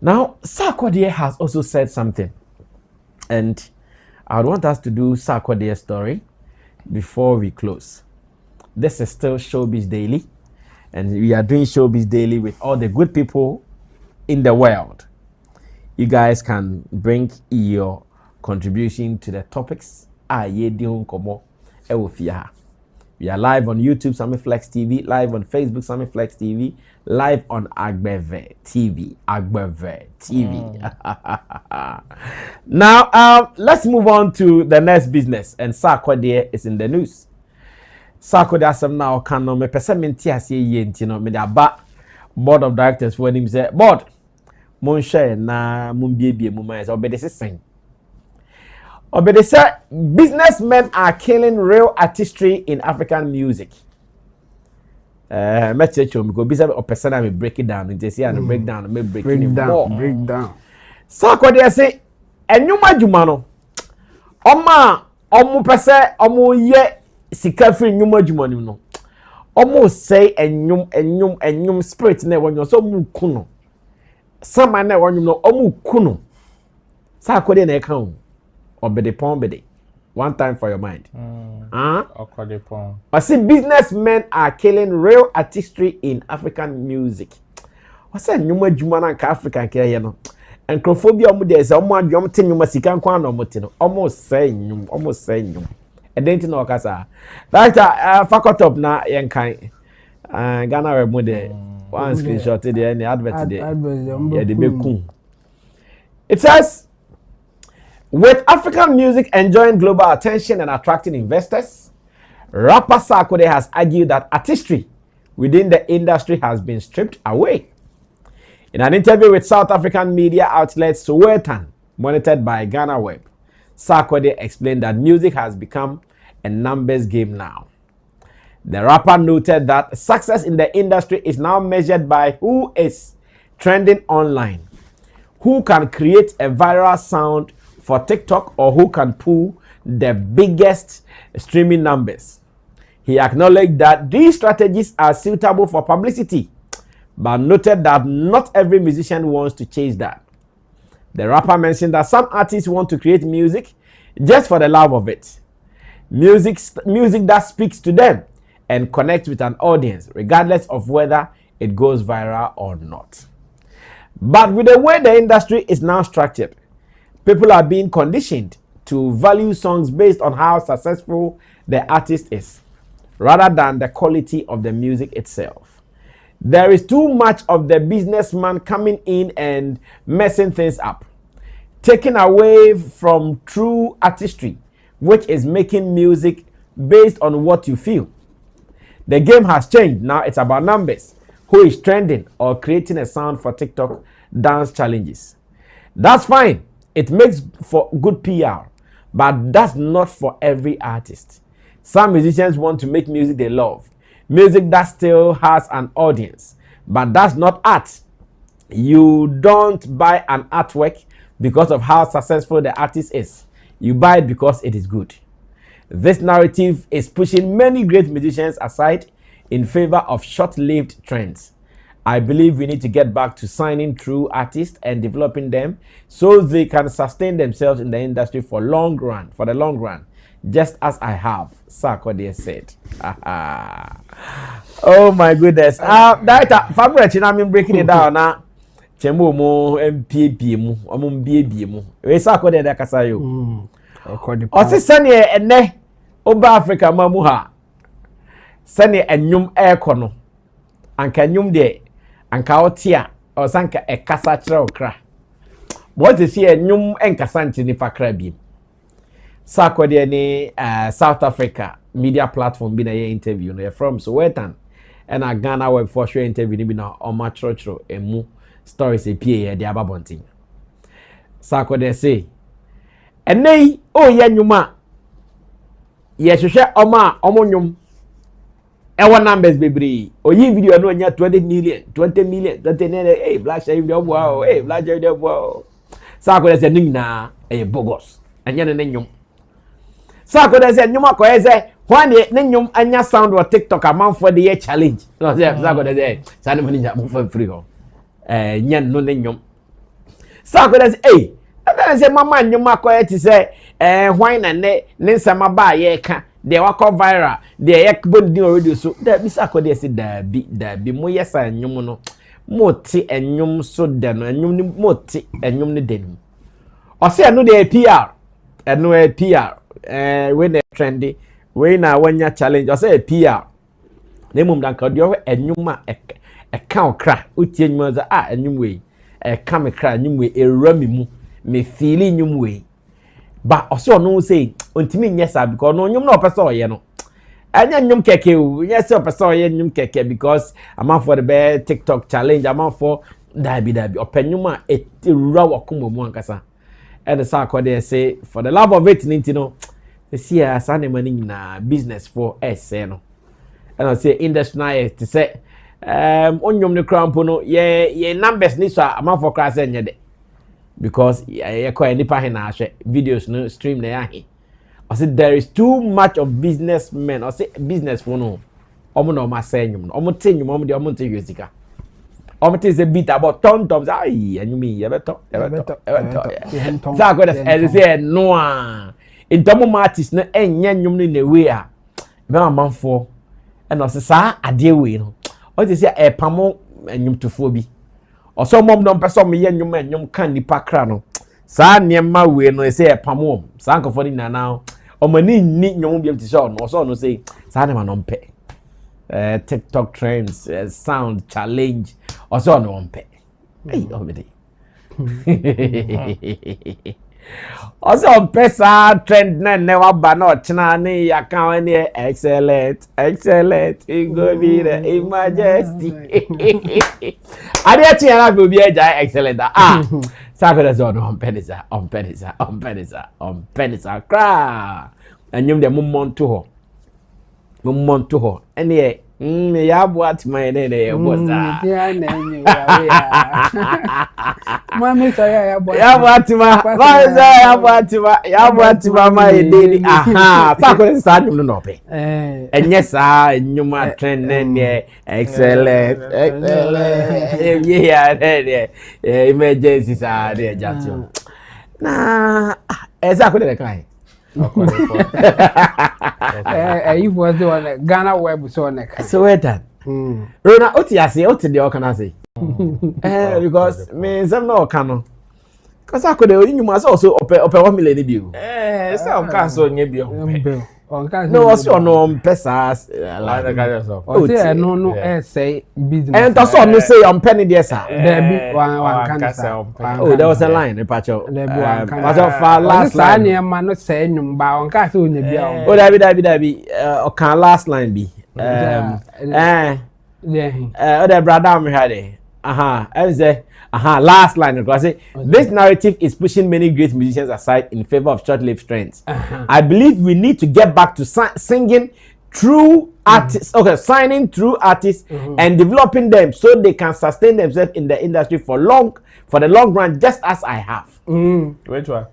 Now, Sarkodie has also said something, and I would want us to do Sarkodie's story before we close. This is still Showbiz Daily, and we are doing Showbiz Daily with all the good people in the world. You guys can bring your contribution to the topics. We are live on YouTube, Sammy Flex TV, live on Facebook, Sammy Flex TV, live on Agbeve TV. Now, let's move on to the next business. And Sarkodie is in the news. Sarkodie asem now can no me pese menti ase ye ntino me da ba board of directors for him say board mon share na mon biebie mu man say obede sen. Obede say businessmen are killing real artistry in African music. Let's check because business or person I break it down and say and break down me break down. Sarkodie say enyuma djuma no oma omu pese omu ye sika free nyuma djuma ni no omu say enyum spirit na wonyo so mu kuno sama na wonyo no omu kuno Sarkodie na e kan obede pon bede one time for your mind. Okode pon. I see businessmen are killing real artistry in African music. What's that nyuma djuma na ka African ke ye no encrophobia omu dey say omu adwom te nyuma sika nkwa na omu te no omu say nyum edenti na okasa that faculty up na yenkan Ghana we mu dey one screenshot there any advert there yeah the beku. It says with African music enjoying global attention and attracting investors, rapper Sarkodie has argued that artistry within the industry has been stripped away. In an interview with South African media outlet Sowetan, monitored by Ghana Web, Sarkodie explained that music has become a numbers game now. The rapper noted that success in the industry is now measured by who is trending online, who can create a viral sound for TikTok, or who can pull the biggest streaming numbers. He acknowledged that these strategies are suitable for publicity, but noted that not every musician wants to chase that. The rapper mentioned that some artists want to create music just for the love of it. Music that speaks to them and connects with an audience, regardless of whether it goes viral or not. But with the way the industry is now structured, people are being conditioned to value songs based on how successful the artist is, rather than the quality of the music itself. There is too much of the businessman coming in and messing things up, taking away from true artistry, which is making music based on what you feel. The game has changed. Now it's about numbers, who is trending or creating a sound for TikTok dance challenges. That's fine. It makes for good PR, but that's not for every artist. Some musicians want to make music they love, music that still has an audience, but that's not art. You don't buy an artwork because of how successful the artist is. You buy it because it is good. This narrative is pushing many great musicians aside in favor of short-lived trends. I believe we need to get back to signing true artists and developing them so they can sustain themselves in the industry for the long run, just as I have, Sarkodie said. Oh my goodness. That fabric, I'm breaking it down now. Chembo mo MPP mu, MBB mu. We Sarkodie da kasa yo. Osi sane ene oba Africa mamu ha. Sane enyum ekono. Anka enyum de anka otia o sanka ekasa kire okra. What is here enyum enkasa ntini fakra bi. Sarkodie ni South Africa media platform bi na ye interview no from Sowetan and a Ghana Web for sure interview ni bi na o ma choro emu stories apie ye de ababontin. Sarkodie say enei o ye nyuma ye hwehwe oma omonyum ewa numbers bebre oyi video no nya 20 million 20 hey black share video wow hey black share video wow Sarkodie say nina bogus anya ne nyum Sarkodie say nyum akoyeze when ne nyum anya sound or TikTok amount for the year challenge no say Sarkodie say sane mani nya mo free ho nya no ne nyum Sarkodie say hey I say mama nyuma quiet say why na ne nsama ba ye ka de wakọ viral de ye bon din already so da bi Sarkodie say da bi mo yesa nyum no mo ti enyum so de no enyum ni mo ti enyum ni de ni o say eno de PR eno PR we na trendy we na wanya challenge o say PR na mum dan ka de enyum a ka okra utie enyum za enyum we ka me kra enyum we ewura me mu me feel enyum we ba also no say ontimi nyesa because no enyum na opese oye no anya enyum keke o nyesa opese oye enyum keke because am for the TikTok challenge am for dabi openyum a ewura wakomo mu ankasa and Sarkodie say for the love of it no see as animal na business for essay no and I say industry na to say onyom ne crampo no ye numbers ni so amafo class enye de because ye ko nipa he na ahwe videos no stream na ya he I say there is too much of businessmen I say business for no omo no ma say nyum no omo te nyum omo de omo te yosika omo te say beat about ton toms ai anyumi ye beto Sarkodie as say no a intomo artist no enye nyum no na we a be amanfo and also sa ade we no o te say e pamo enyum tofo bi o so mom no person me ye nyum enyum kan nipa kra no sa niema we no say e pamo sa nkofo ni na o mani ni nyum bi am te say no so no say sa na no mpe TikTok trends sound challenge o so no mpe hey obedi also pesa trend na never ba na ochina ni ya kan ni excellent e go be the majesty ade ti na go be eja excellent Sarkodie so no on penisa kra anyum de mommonto ho ene ya bo atma ne ye boza ya na enyu ya mami so ya bo atma ya bo atma ma edeni Sarkodie sa nyum no pe enye sa nyuma trend ne excellent yeah emergency sa de jatio na Sarkodie kai you was the one Ghana web so on so where that Rona otiase de okana say because me some no okano cause Sarkodie onyuma so ope 1 million bi o say okan so nye bi o no was your no pesa like o say no say business and to so no say on penny there sir there be one can say oh there was a line pacho last line e ma no say nyum ba on ka say onya bia oh dabi okan last line bi the brother me had and say last line because this narrative is pushing many great musicians aside in favor of short-lived trends. I believe we need to get back to singing true artists, signing true artists and developing them so they can sustain themselves in the industry for the long run, just as I have. Which one?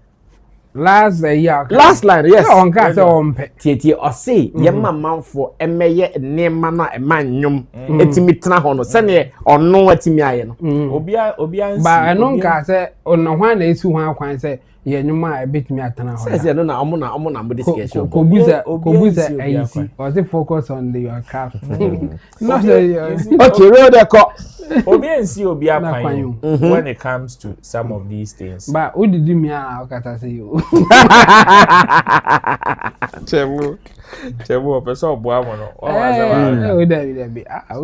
Last year. Last line, yes. On ka say on pe. Tie or say ye manfo emeye nneema na emanyum etimi tena ho no se ne ono atimi aye no. Obia ba eno ka say ono hwan na esi hwan kwan say ye nyuma ebetimi atena ho. Say no na omo na mo discussion. Kobuza ayisi. Was it focus on your craft? No say okay, roll the call. Obia kwan when it comes to some of these things. But who did me akata say you? Chemu person oboa mo no.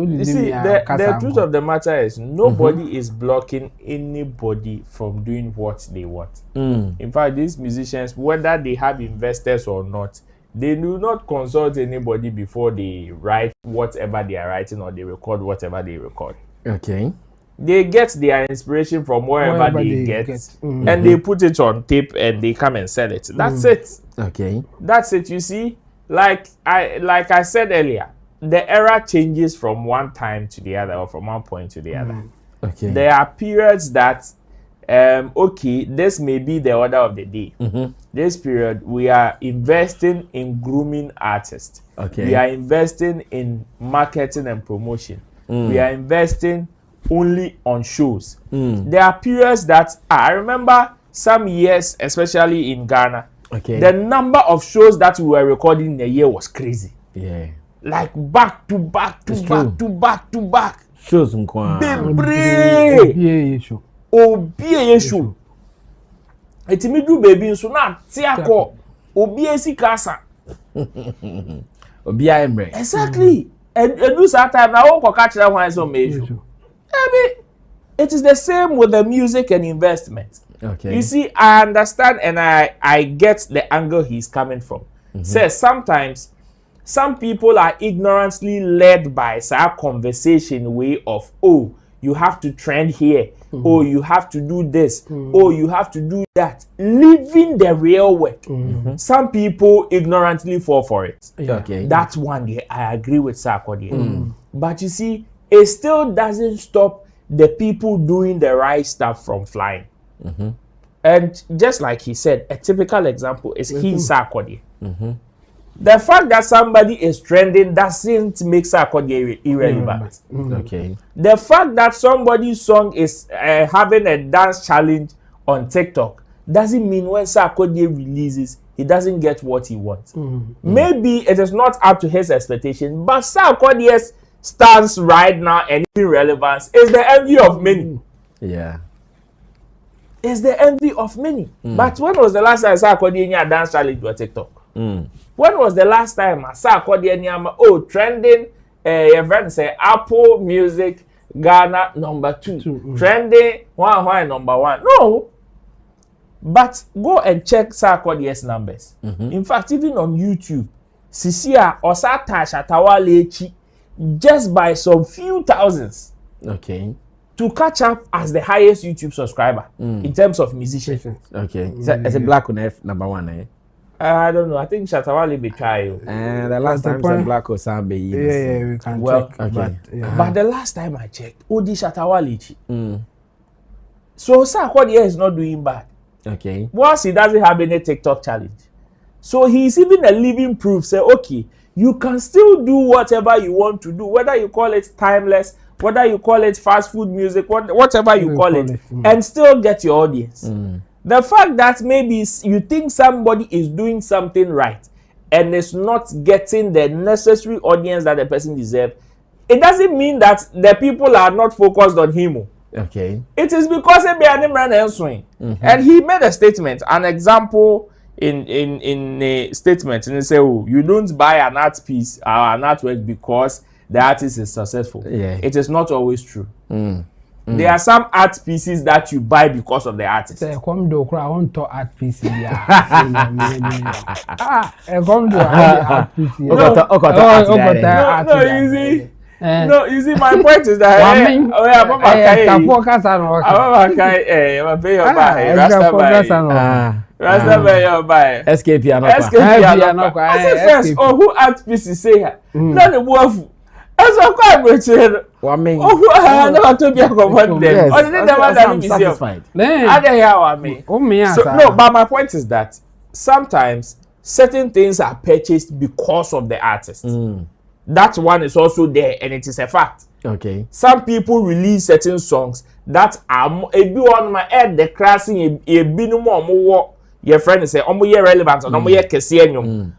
You see, the truth of the matter is nobody is blocking anybody from doing what they want. In fact, these musicians, whether they have investors or not, they do not consult anybody before they write whatever they are writing or they record whatever they record. Okay. They get their inspiration from wherever they get and they put it on tape and they come and sell it. That's it. Okay. That's it. You see, like I said earlier, the era changes from one time to the other or from one point to the other. Okay. There are periods that okay, this may be the order of the day. This period we are investing in grooming artists. Okay. We are investing in marketing and promotion. We are investing only on shows. There are periods that I remember some years, especially in Ghana. Okay. The number of shows that we were recording in a year was crazy. Yeah. Like back to back to back to back to back. Shows nkwa. Bebre. Obi show. Etimi du baby nso na ti akọ. Obi esi kasa. Obi emre. Exactly. Edu sa time na won ko ka kire wan so me show. It is the same with the music and investment. Okay. You see, I understand and I get the angle he's coming from. Says sometimes some people are ignorantly led by some conversation way of, oh, you have to trend here, oh, you have to do this, oh, you have to do that, leaving the real work. Some people ignorantly fall for it. Okay. That's one day I agree with Sarkodie. But you see, it still doesn't stop the people doing the right stuff from flying. And just like he said, a typical example is Sarkodie. The fact that somebody is trending doesn't make Sarkodie irrelevant. Okay. The fact that somebody's song is having a dance challenge on TikTok doesn't mean when Sarkodie releases, he doesn't get what he wants. Maybe it is not up to his expectation, but Sarkodie's stance right now and relevance is the envy of many. Yeah. It's the envy of many. But when was the last time Sarkodie had a dance challenge on TikTok? When was the last time Sarkodie trending? Your friend say Apple Music Ghana #2, trending #1. No, but go and check Sarkodie's numbers. In fact, even on YouTube, Sisia Osata Shatawalechi just by some few thousands. Okay. To catch up as the highest YouTube subscriber in terms of musicians. Okay. It's a black on F #1, eh? I don't know. I think Shatawale be try you. And the last time said black or Sammy. Yeah, we can check. Okay. But the last time I checked, Odi Shatawale. So Sarkodie is not doing bad. Okay. Once he doesn't have any TikTok challenge. So he's even a living proof. Say, okay, you can still do whatever you want to do, whether you call it timeless, whether you call it fast food music, whatever you call it, and still get your audience. The fact that maybe you think somebody is doing something right and is not getting the necessary audience that the person deserves, it doesn't mean that the people are not focused on him. Okay. It is because he be an man swing. And he made a statement, an example in a statement, and he said, oh, you don't buy an art piece or an artwork because the artist is successful. Yeah. It is not always true. There are some art pieces that you buy because of the artist. Come do I want to art piece. Come do art piece. No, you see, my point is that who art pieces say her? Not the wolf. As a quite rich, I never told you about them. I'm satisfied. No, but my point is that sometimes certain things are purchased because of the artist. That one is also there, and it is a fact. Okay. Some people release certain songs that are a bit on my head, the crashing a bit more. Your friend say, relevant or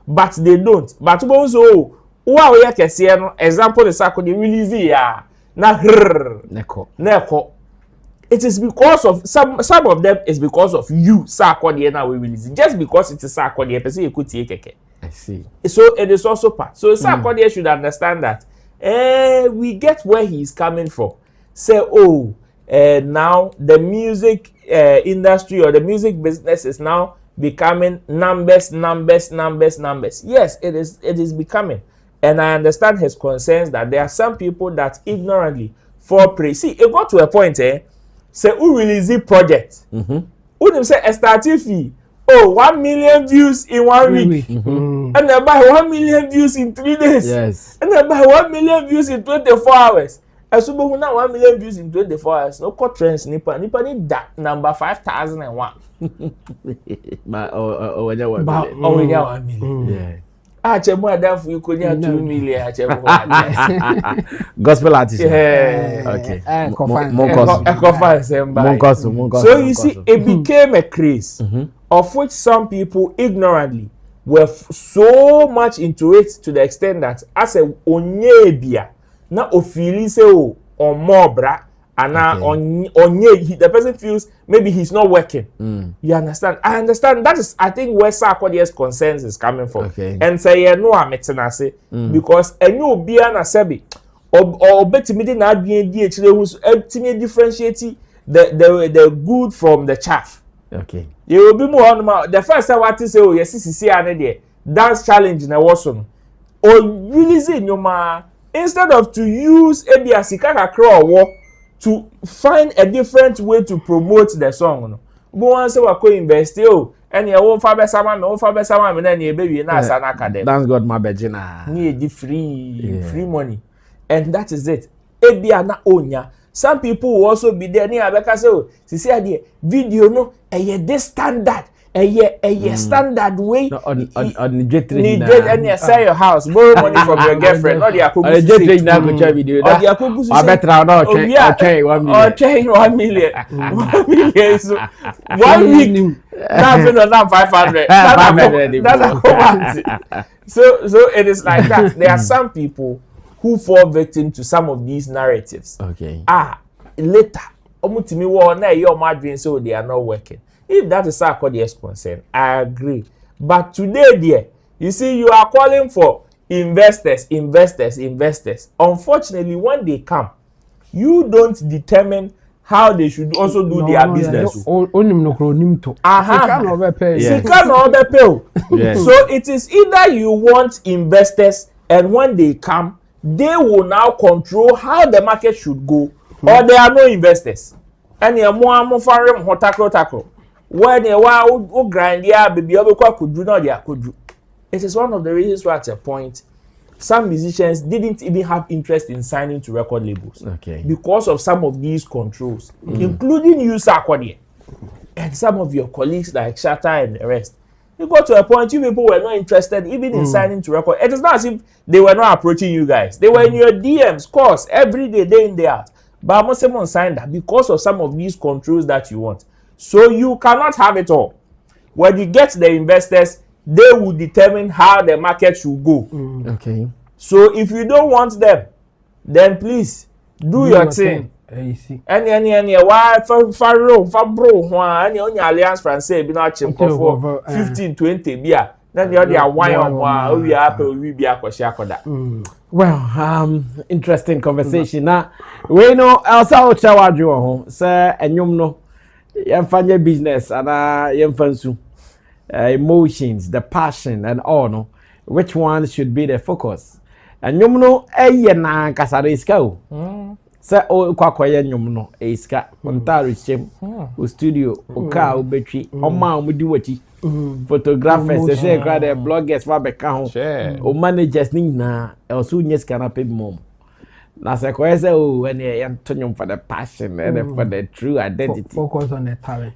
but they don't. But also, wow, example the Sarkodie release na neko. It is because of some of them is because of you Sarkodie now we release it. Just because it is Sarkodie person you could take keke. I see. So it is also part. So Sarkodie should understand that we get where he is coming from. Say now the music industry or the music business is now becoming numbers. Yes, it is becoming. And I understand his concerns that there are some people that ignorantly fall prey. See, it got to a point, say, who release the project? Who say a starting fee? 1 million views in 1 week. And they buy 1 million views in 3 days. Yes. And they buy 1 million views in 24 hours. And so, but now 1 million views in 24 hours. No cut trends, nipa need that number 5,001. But 1 million. Yeah. Achemu adafu you could 2 million achemu. Gospel artist. Yeah. Okay. So you see, it became a craze of which some people ignorantly were so much into it to the extent that as a onyebia na ofili say o or more bra and the person feels maybe he's not working. You understand? I understand. That is, I think, where Sarkodie's concerns is coming from. Okay. And say, no, I'm say because a new beer na sebi or better me na be differentiate the good from the chaff. Okay. You will be more on the first time what to say, oh yes, see there dance challenge na wasn't or release in your ma instead of to use Ebiasika Crow to find a different way to promote the song. Go on say we go invest and you won't fabe sama me na your baby na sana academy. Thank God my virgina. Need free money. And that is it. Ebia na onya. Some people will also be there near Abeka say, oh, see idea video no this standard. Standard way on the jet train and sell your house, borrow money from your girlfriend, not the akubu jet train na go try video or the akubu I better not okay 1 million or change 1 million 1 million so 1 week now 500 so it is like that. There are some people who fall victim to some of these narratives. Okay. Later omutimi wo na your madwin so they are not working. If that is Sarkodie's concern, I agree. But today, dear, you see, you are calling for investors. Unfortunately, when they come, you don't determine how they should also do their business. So it is either you want investors, and when they come, they will now control how the market should go, or there are no investors. And you are more tackle. When you are grind baby, could do not their could do. It is one of the reasons why at a point some musicians didn't even have interest in signing to record labels. Okay. Because of some of these controls, including you, Sarkodie, and some of your colleagues like Shatta and the rest. You got to a point you people were not interested even in signing to record. It is not as if they were not approaching you guys. They were in your DMs, course, every day in day out. But I must say signed that because of some of these controls that you want. So you cannot have it all. When you get the investors, they will determine how the market should go. Okay. So if you don't want them, then please do your thing. Any why Fabro any on your Alliance Française be not cheap for 15-20 beer. Then the other wine we are we be a well, interesting conversation. Now we know also chawadwo say enyum no yemfanye business and yemfansu emotions, the passion and all no, which one should be the focus? And enyum no na kasare iska o. Say o kwakoye enyum no iska montari chem o studio o car o betri o ma o mudi wati photographers say crowd the bloggers fa beka ho o managers ni na also nyes kana pay mom. Na say ko say o when you ntonyum for the passion and for the true identity. Focus on the talent.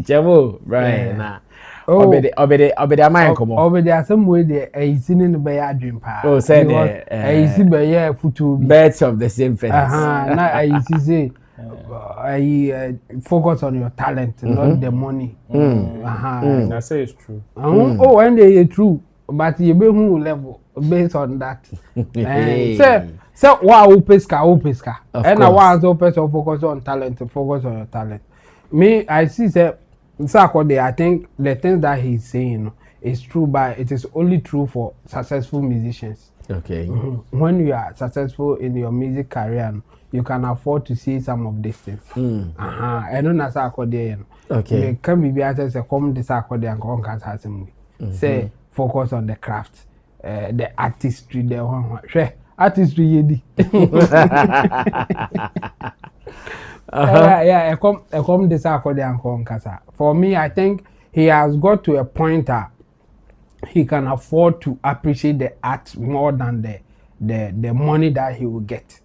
Jamo right na obede amay komo obede asem we dey easy no be ya dream pa. Oh say the easy be ya futu birds of the same feathers. Na easy say focus on your talent, not the money. I say it's true. Oh, when they true, but you be who level based on that. Say wow pesca. And I want to focus on talent, focus on your talent. Me, I see say Sarkodie, I think the things that he's saying is true, but it is only true for successful musicians. Okay. When you are successful in your music career, you can afford to see some of these things. I don't know Sarkodie. Okay. You can be able to come to Sarkodie and come can say focus on the craft, the artistry, the one. Artistry yedi. Yeah, I come this Sarkodie and come kasa. For me, I think he has got to a point that he can afford to appreciate the art more than the money that he will get.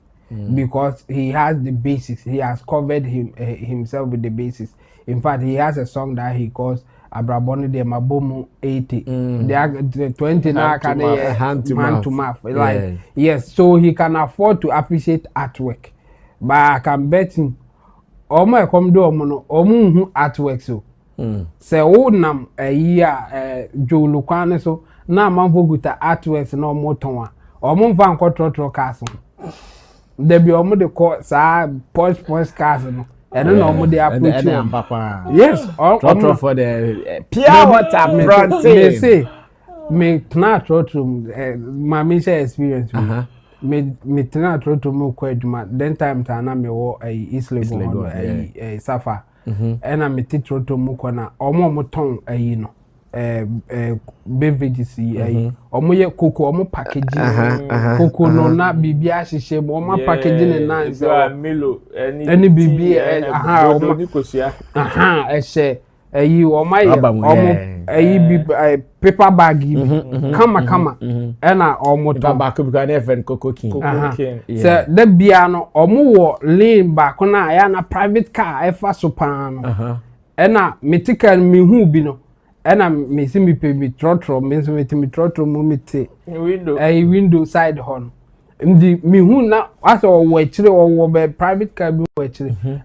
because he has the basics. He has covered himself with the basics. In fact, he has a song that he calls Abraboni de Mabomu 80. The 20 now can hand to mouth. Like yes, so he can afford to appreciate artwork. But I can bet him Omo come do omo artwork so. Se o nam year Jolu kwane so na manfo guta artworks na omo ton a omo mfa nko trotro cars there be omo de call sa posh cars no and no omo de approach yes trotro for the pure water brand they say me tna trotro mama share experience me tna trotro mo kwa aduma then time ta na me wo East Legon Safa and I'm a teacher to Mukona, or more tongue, no, beverages, or more cocoa, or more packaging, cocoa, no, not BBS, she more packaging and nice, Milo, any BB, I say, you or my paper bag, come, and I almost back up and cocoa king. So the piano or more lean back on a private car, a fast soprano, and I metical me who bino, and I missing me pay me trotro, means me trotro mumite, a window side horn. The me who now, as or wait or private car,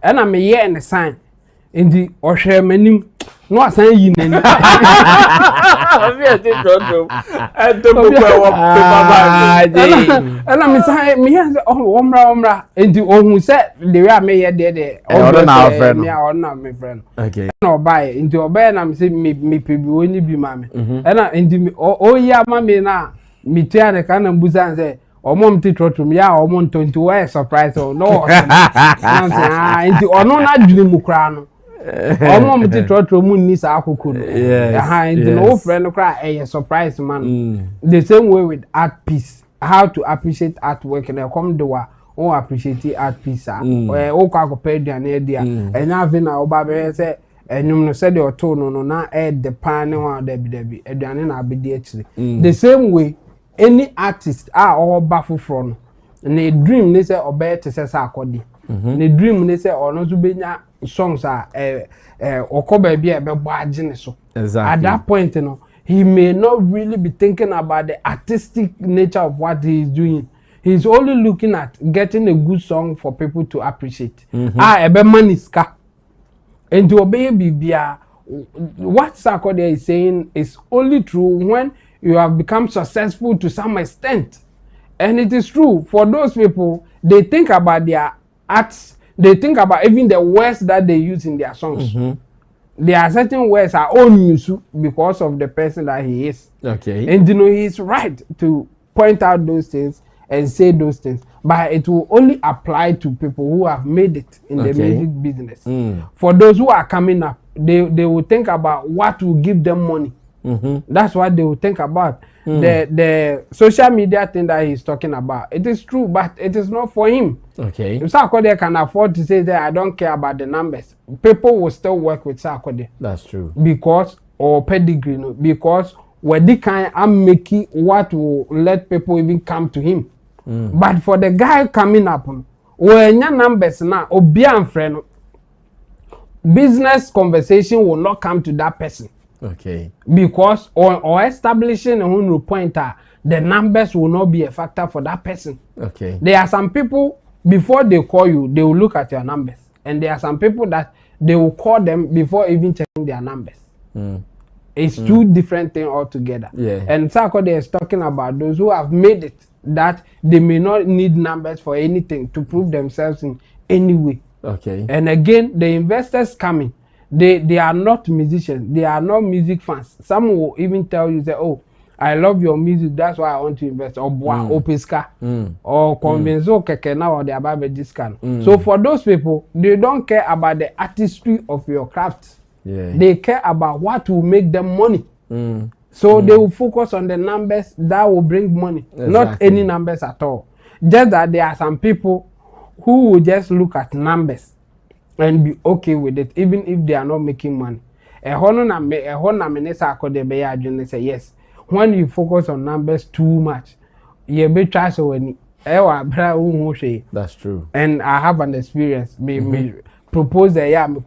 and I'm a year and a sign. In the Osher menu, no, I say you. And I'm saying, me, oh, Omra, and the one who said, the way I may have there, or not, my friend. Okay. No, buy into a bed, I'm saying, me, people, only be mammy. And I, into oh, yeah, mammy, now, me, tear the can and Busan say, or mom to trot to me, or mom to wear surprise or no. Into or no, not Jumukrano. Omo mti trotro mu ni sa akoko no the old friend cry a surprise man the same way with art piece how to appreciate artwork and come do o appreciate art piece o kwa akopɛ aduane dia enya ave na oba be say enum no say the oto no na the pan one debi aduane na abedi akire the same way any artist or baffle from ne dream ne say obey te say Sarkodie ne dream ne say ono so benya songs okoba bia e be boagene so at that point you know he may not really be thinking about the artistic nature of what he is doing. He's only looking at getting a good song for people to appreciate. E be maniska and to obey bibia. What Sarkodie is saying is only true when you have become successful to some extent, and it is true for those people. They think about their arts. They think about even the words that they use in their songs. There are certain words are only used because of the person that he is. Okay. And you know he's right to point out those things and say those things. But it will only apply to people who have made it in the music business. For those who are coming up, they will think about what will give them money. That's what they will think about. The social media thing that he's talking about, it is true, but it is not for him. Okay. If Sarkodie can afford to say that I don't care about the numbers, people will still work with Sarkodie. That's true. Because or pedigree, because where they can I'm making what will let people even come to him. But for the guy coming up, when your numbers now obian friend, business conversation will not come to that person. Okay. Because or establishing a own pointer, the numbers will not be a factor for that person. Okay. There are some people before they call you, they will look at your numbers, and there are some people that they will call them before even checking their numbers. It's two different things altogether. Yeah. And Sarkodie is talking about those who have made it that they may not need numbers for anything to prove themselves in any way. Okay. And again, the investors coming. They are not musicians. They are not music fans. Some will even tell you, say, oh, I love your music. That's why I want to invest. Or Opeska. Or convince keke now or they are about this kind. So for those people, they don't care about the artistry of your craft. Yeah. They care about what will make them money. So they will focus on the numbers that will bring money. Exactly. Not any numbers at all. Just that there are some people who will just look at numbers and be okay with it, even if they are not making money. Say yes. When you focus on numbers too much, you be try so Ewa bra who she. That's true. And I have an experience. Me propose a year me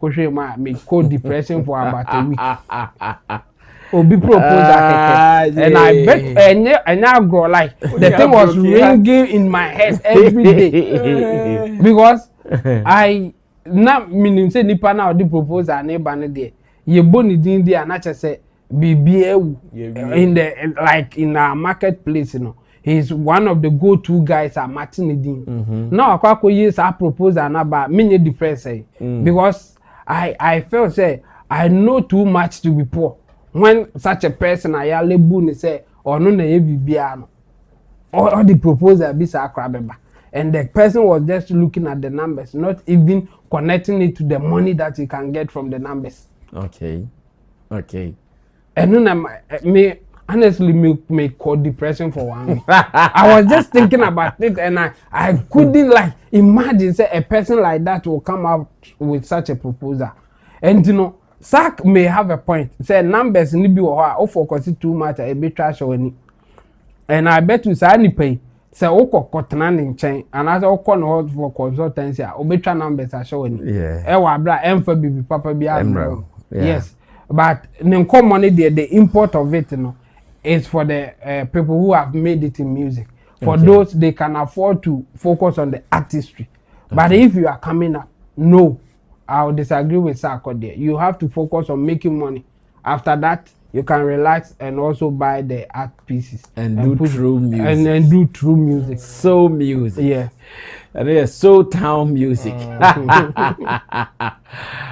me code depression for about a week. Obi propose and I bet and now grow like the thing was ringing in my head every day because I na meaning say nipa na the propose and neighbor ne there ye boni din there na say bibi in the like in a marketplace, you know. He's one of the go-to guys at Martinidin. Now I use a proposal and about many depressed because I felt say I know too much to be poor. When such a person I label say or no na bibiano or the proposal be sa crabeba, and the person was just looking at the numbers, not even connecting it to the money that he can get from the numbers. Okay. And then me honestly me called depression for 1 week. I was just thinking about it and I couldn't like imagine say a person like that will come out with such a proposal. And you know, Sack may have a point. Say numbers ni bi or focus too much a bit trash or any. And I bet you say pay. Say oko kotena ni nchen and as oko no for consultancy o be tra numbers a show any. Yeah. Ewa bra emfa bibi papa bi am. Yeah. Yes. But the money the import of it, you know, is for the people who have made it in music. For those, they can afford to focus on the artistry. But if you are coming up, no, I'll disagree with Sarkodie. You have to focus on making money. After that, you can relax and also buy the art pieces. And do true music. And do true music. Soul music. Yeah. And it's soul town music.